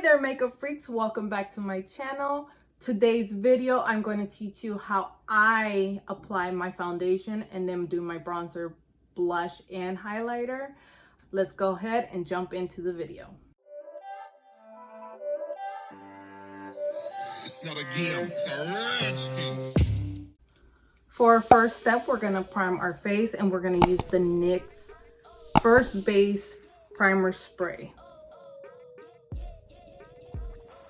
there, makeup freaks, welcome back to my channel. Today's video, I'm going to teach you how I apply my foundation and then do my bronzer, blush, and highlighter. Let's go ahead and jump into the video. It's not a game, it's a rich thing. For our first step, we're going to prime our face and we're going to use the NYX First Base Primer Spray.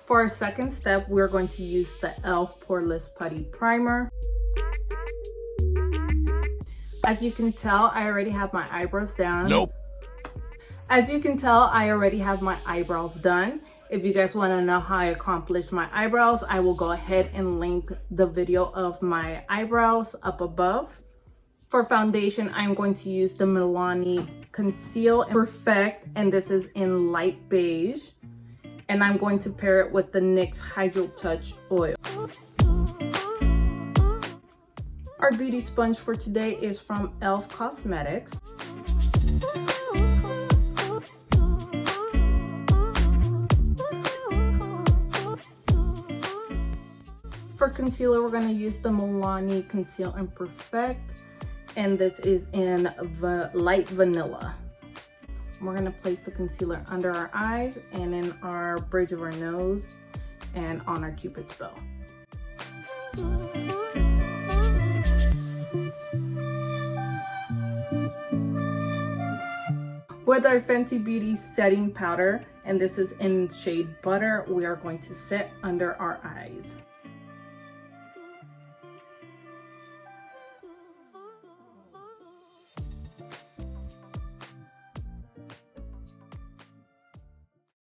For our second step, we're going to use the E.L.F. Poreless Putty Primer. As you can tell, I already have my eyebrows done. Nope. As you can tell, I already have my eyebrows done. If you guys want to know how I accomplished my eyebrows, I will go ahead and link the video of my eyebrows up above. For foundation, I'm going to use the Milani Conceal and Perfect, and this is in light beige. And I'm going to pair it with the NYX Hydratouch oil. Our beauty sponge for today is from E.L.F. Cosmetics. For concealer, we're going to use the Milani Conceal and Perfect, and this is in light vanilla. We're going to place the concealer under our eyes and in our bridge of our nose and on our Cupid's bow. With our Fenty Beauty setting powder, and this is in shade Butter, we are going to set under our eyes.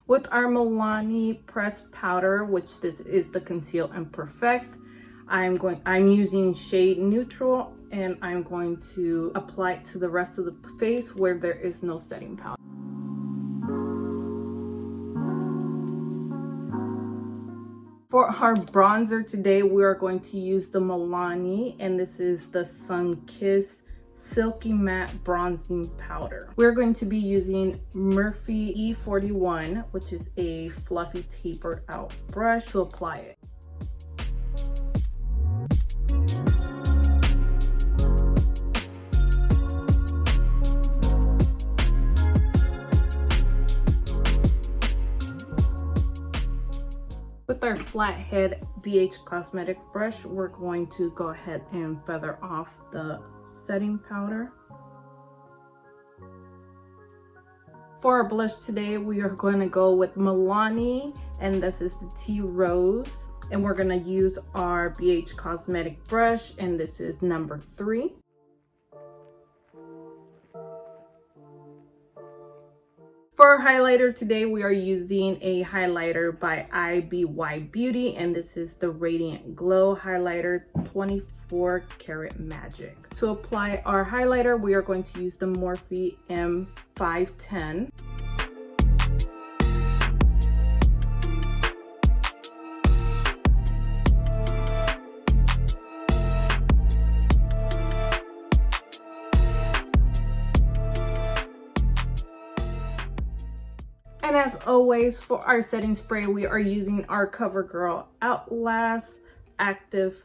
With our Milani pressed powder, which this is the Conceal and Perfect, I'm using shade Neutral, and I'm going to apply it to the rest of the face where there is no setting powder. For our bronzer today, we are going to use the Milani, and this is the Sun Kiss Silky Matte Bronzing Powder. We're going to be using Morphe E41, which is a fluffy tapered out brush, to apply it. With our flathead Beige cosmetic brush, we're going to go ahead and feather off the setting powder. For our blush today, we are going to go with Milani, and this is the Tea Rose, and we're going to use our Beige cosmetic brush, and this is number 3. For our highlighter today, we are using a highlighter by IBY Beauty, and this is the Radiant Glow Highlighter 24 Karat Magic. To apply our highlighter, we are going to use the Morphe M510. And as always, for our setting spray, we are using our CoverGirl Outlast Active.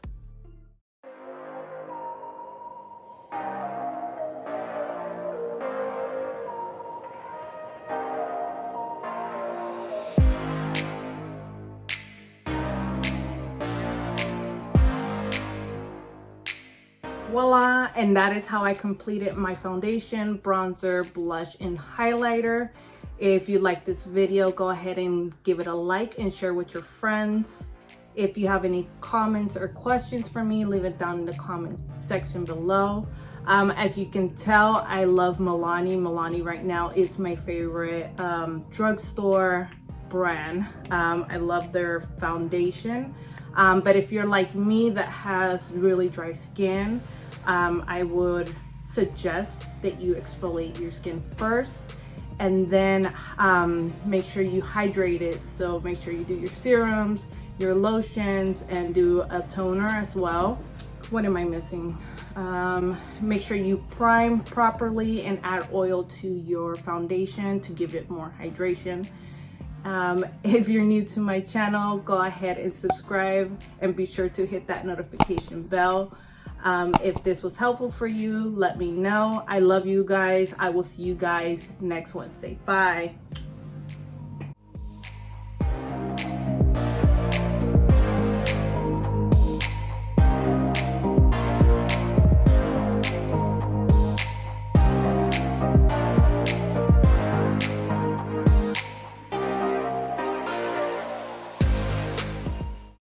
Voila, and that is how I completed my foundation, bronzer, blush, and highlighter. If you like this video, go ahead and give it a like and share with your friends. If you have any comments or questions for me, leave it down in the comment section below. As you can tell, I love Milani. Milani right now is my favorite drugstore brand. I love their foundation. But if you're like me that has really dry skin, I would suggest that you exfoliate your skin first, and then make sure you hydrate it. So make sure you do your serums, your lotions, and do a toner as well. What am I missing? Make sure you prime properly and add oil to your foundation to give it more hydration. If you're new to my channel, go ahead and subscribe and be sure to hit that notification bell. If this was helpful for you, let me know. I love you guys. I will see you guys next Wednesday. Bye.